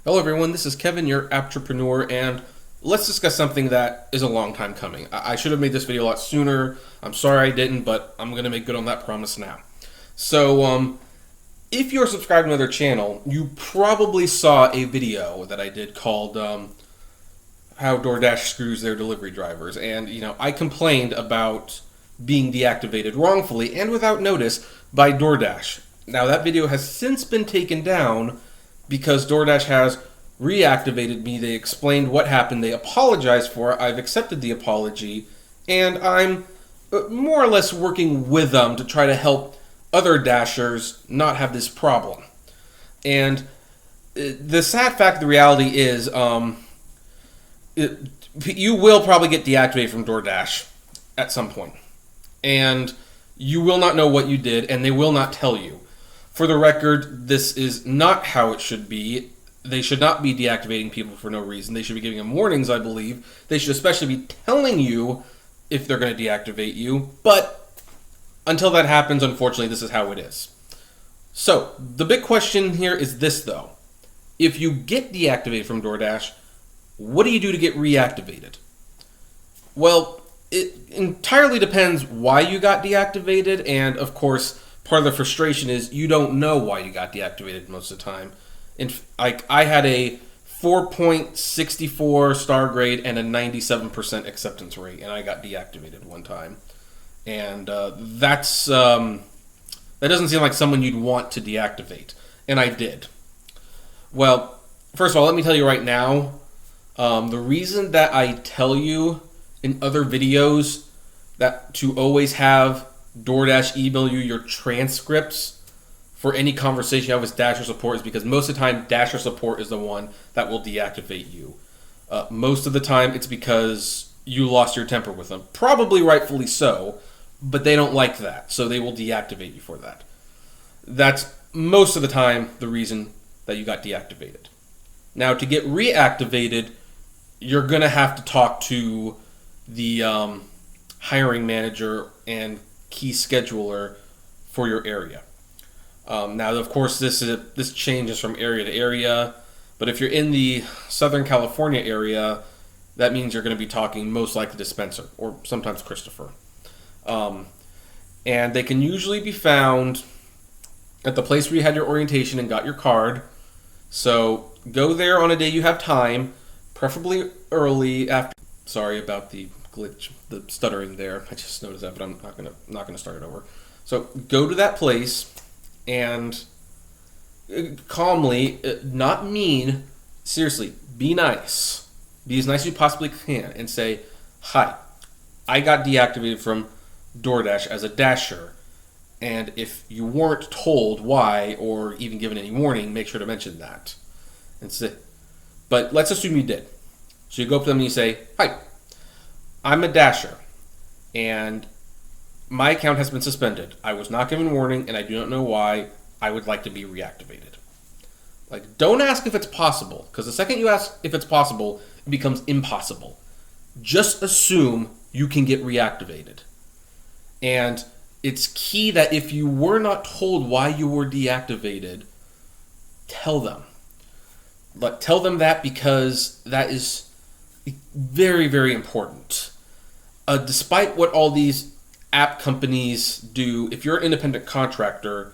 Hello everyone, this is Kevin, your entrepreneur, and let's discuss something that is a long time coming. I should have made this video a lot sooner. I'm sorry I didn't, but I'm going to make good on that promise now. So, if you're subscribed to another channel, you probably saw a video that I did called How DoorDash Screws Their Delivery Drivers. And, I complained about being deactivated wrongfully and without notice by DoorDash. Now, that video has since been taken down because DoorDash has reactivated me. They explained what happened. They apologized for it. I've accepted the apology, and I'm more or less working with them to try to help other Dashers not have this problem. And the sad fact, the reality is, you will probably get deactivated from DoorDash at some point, and you will not know what you did, and they will not tell you. For the record, this is not how it should be. They should not be deactivating people for no reason. They should be giving them warnings, I believe. They should especially be telling you if they're going to deactivate you. But until that happens, unfortunately, this is how it is. So, the big question here is this, though. If you get deactivated from DoorDash, what do you do to get reactivated? Well, it entirely depends why you got deactivated, and of course, part of the frustration is you don't know why you got deactivated most of the time. I had a 4.64 star grade and a 97% acceptance rate, and I got deactivated one time. And that doesn't seem like someone you'd want to deactivate, and I did. Well, first of all, let me tell you right now, the reason that I tell you in other videos that to always have DoorDash email you your transcripts for any conversation you have with Dasher support is because most of the time Dasher support is the one that will deactivate you. Most of the time it's because you lost your temper with them. Probably rightfully so, but they don't like that, so they will deactivate you for that. That's most of the time the reason that you got deactivated. Now, to get reactivated, you're going to have to talk to the hiring manager and key scheduler for your area. Now, of course, this changes from area to area, but if you're in the Southern California area, that means you're going to be talking most likely to Spencer or sometimes Christopher. And they can usually be found at the place where you had your orientation and got your card. So go there on a day you have time, preferably early after. Sorry about the glitch, the stuttering there. I just noticed that, but I'm not gonna start it over. So go to that place and calmly, not mean, seriously, be nice. Be as nice as you possibly can and say, "Hi, I got deactivated from DoorDash as a Dasher, and if you weren't told why or even given any warning, make sure to mention that." And say, but let's assume you did. So you go up to them and you say, "Hi, I'm a Dasher, and my account has been suspended. I was not given warning, and I do not know why. I would like to be reactivated." Like, don't ask if it's possible, because the second you ask if it's possible, it becomes impossible. Just assume you can get reactivated. And it's key that if you were not told why you were deactivated, tell them. But tell them that because that is very, very important. Despite what all these app companies do, if you're an independent contractor,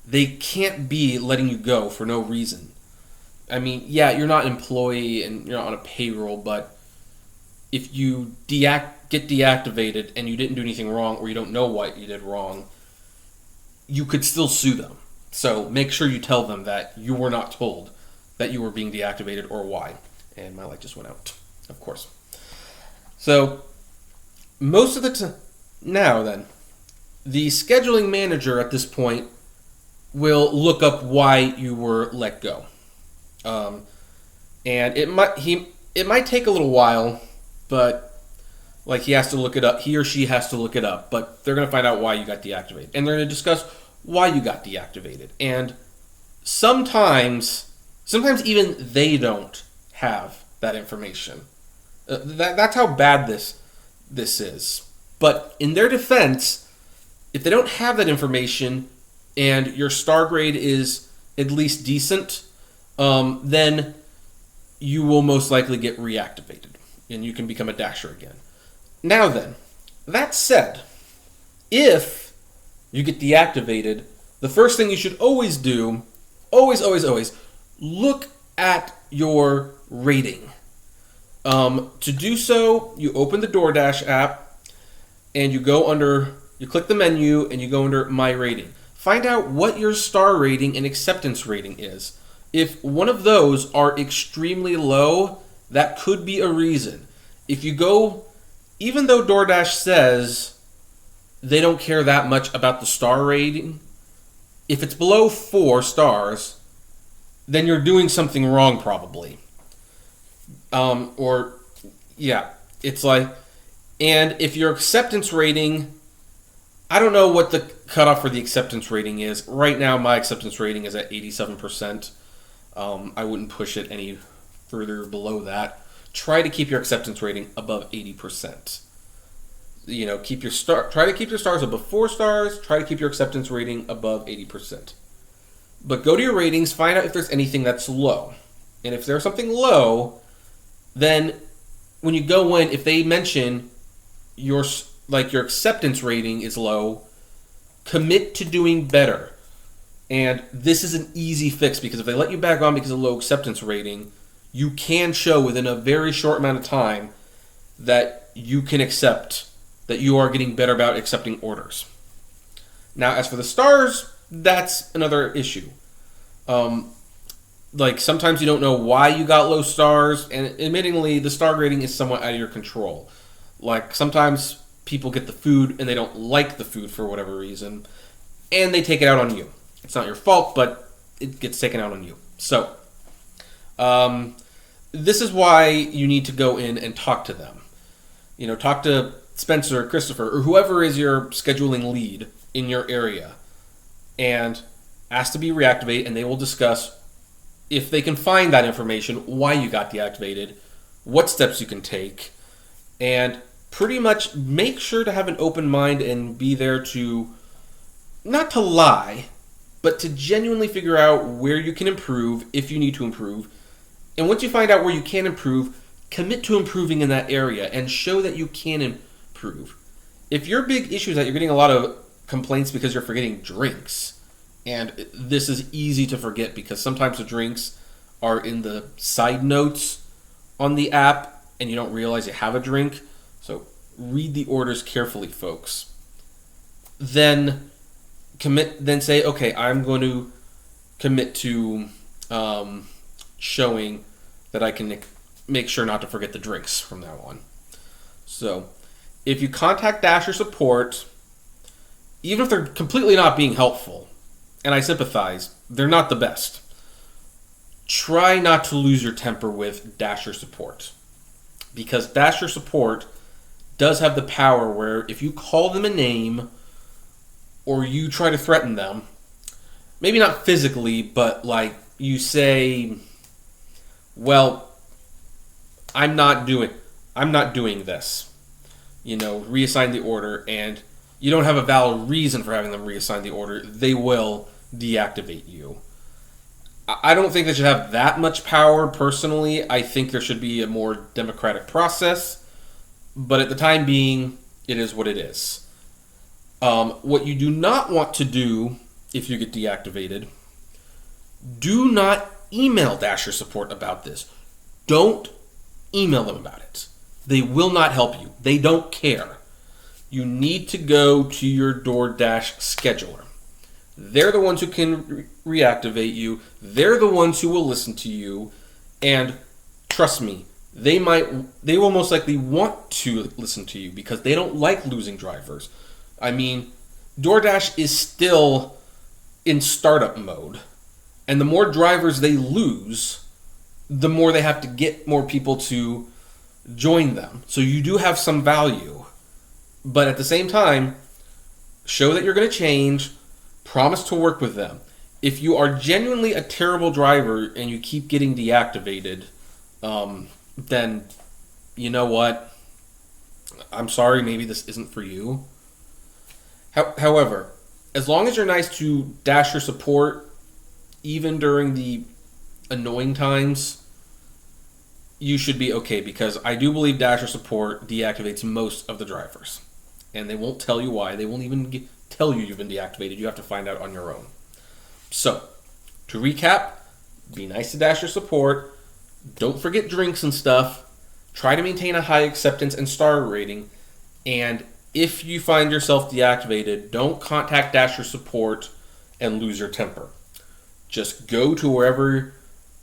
they can't be letting you go for no reason. I mean, yeah, you're not an employee and you're not on a payroll, but if you get deactivated and you didn't do anything wrong or you don't know what you did wrong, you could still sue them. So make sure you tell them that you were not told that you were being deactivated or why. And my light just went out, of course. So most of the time, now then, the scheduling manager at this point will look up why you were let go. And it might take a little while, but like he has to look it up, he or she has to look it up, but they're going to find out why you got deactivated. And they're going to discuss why you got deactivated. And sometimes even they don't have that information. That's how bad this is. But in their defense, if they don't have that information and your star grade is at least decent, then you will most likely get reactivated and you can become a dasher again. Now then, that said, if you get deactivated, the first thing you should always do, always, look at your rating. To do so, you open the DoorDash app and you click the menu and you go under My Rating. Find out what your star rating and acceptance rating is. If one of those are extremely low, that could be a reason. If you go, even though DoorDash says they don't care that much about the star rating, if it's below 4 stars, then you're doing something wrong probably. It's like, and if your acceptance rating, I don't know what the cutoff for the acceptance rating is. Right now, my acceptance rating is at 87%. I wouldn't push it any further below that. Try to keep your acceptance rating above 80%. Try to keep your stars above 4 stars. Try to keep your acceptance rating above 80%. But go to your ratings, find out if there's anything that's low. And if there's something low, then when you go in, if they mention your acceptance rating is low, commit to doing better. And this is an easy fix because if they let you back on because of low acceptance rating, you can show within a very short amount of time that you can accept, that you are getting better about accepting orders. Now, as for the stars, that's another issue. Sometimes you don't know why you got low stars, and admittingly, the star rating is somewhat out of your control. Like, sometimes people get the food and they don't like the food for whatever reason, and they take it out on you. It's not your fault, but it gets taken out on you. So, this is why you need to go in and talk to them. Talk to Spencer, Christopher, or whoever is your scheduling lead in your area, and ask to be reactivated, and they will discuss if they can find that information, why you got deactivated, what steps you can take, and pretty much make sure to have an open mind and be there to, not to lie, but to genuinely figure out where you can improve if you need to improve. And once you find out where you can improve, commit to improving in that area and show that you can improve. If your big issue is that you're getting a lot of complaints because you're forgetting drinks, and this is easy to forget because sometimes the drinks are in the side notes on the app and you don't realize you have a drink. So read the orders carefully, folks. Then say, okay, I'm going to commit to showing that I can make sure not to forget the drinks from now on. So if you contact Dasher support, even if they're completely not being helpful, and I sympathize, they're not the best, try not to lose your temper with Dasher support. Because Dasher support does have the power where if you call them a name or you try to threaten them, maybe not physically, but like you say, well, I'm not doing this. Reassign the order, and you don't have a valid reason for having them reassign the order, they will deactivate you. I don't think they should have that much power personally. I think there should be a more democratic process, but at the time being, it is what it is. What you do not want to do if you get deactivated, do not email Dasher support about this. Don't email them about it. They will not help you. They don't care. You need to go to your DoorDash scheduler. They're the ones who can reactivate you. They're the ones who will listen to you. And trust me, they will most likely want to listen to you because they don't like losing drivers. I mean, DoorDash is still in startup mode. And the more drivers they lose, the more they have to get more people to join them. So you do have some value. But at the same time, show that you're going to change. Promise to work with them. If you are genuinely a terrible driver and you keep getting deactivated, then you know what? I'm sorry, maybe this isn't for you. However, as long as you're nice to Dasher support, even during the annoying times, you should be okay, because I do believe Dasher support deactivates most of the drivers. And they won't tell you why. They won't even tell you you've been deactivated. You have to find out on your own. So, to recap, be nice to Dasher support. Don't forget drinks and stuff. Try to maintain a high acceptance and star rating. And if you find yourself deactivated, don't contact Dasher support and lose your temper. Just go to wherever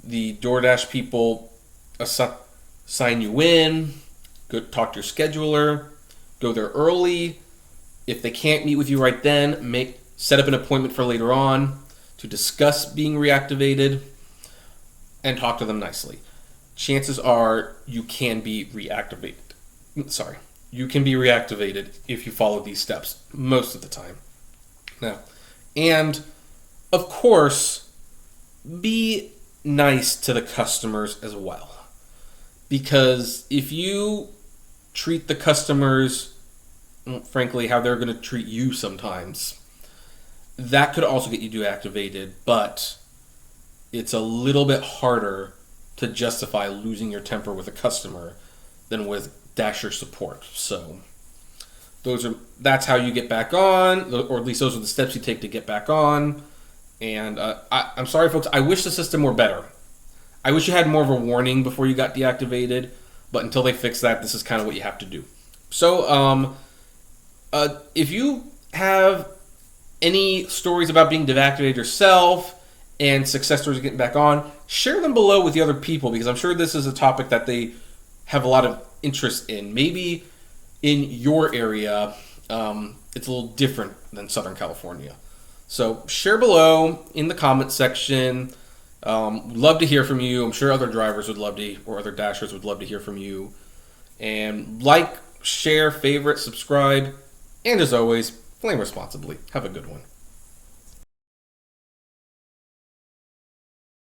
the DoorDash people assign you in. Go talk to your scheduler. Go there early. If they can't meet with you right then, set up an appointment for later on to discuss being reactivated and talk to them nicely. Chances are you can be reactivated. You can be reactivated if you follow these steps most of the time. Now, and of course, be nice to the customers as well. Because if you treat the customers, frankly, how they're going to treat you sometimes, that could also get you deactivated, but it's a little bit harder to justify losing your temper with a customer than with Dasher support. So that's how you get back on, or at least those are the steps you take to get back on. And I'm sorry, folks, I wish the system were better. I wish you had more of a warning before you got deactivated, but until they fix that, this is kind of what you have to do. So if you have any stories about being deactivated yourself and success stories of getting back on, share them below with the other people, because I'm sure this is a topic that they have a lot of interest in. Maybe in your area, it's a little different than Southern California. So share below in the comment section. Love to hear from you. I'm sure other drivers would love to, or other Dashers would love to hear from you. And like, share, favorite, subscribe, and as always, flame responsibly. Have a good one.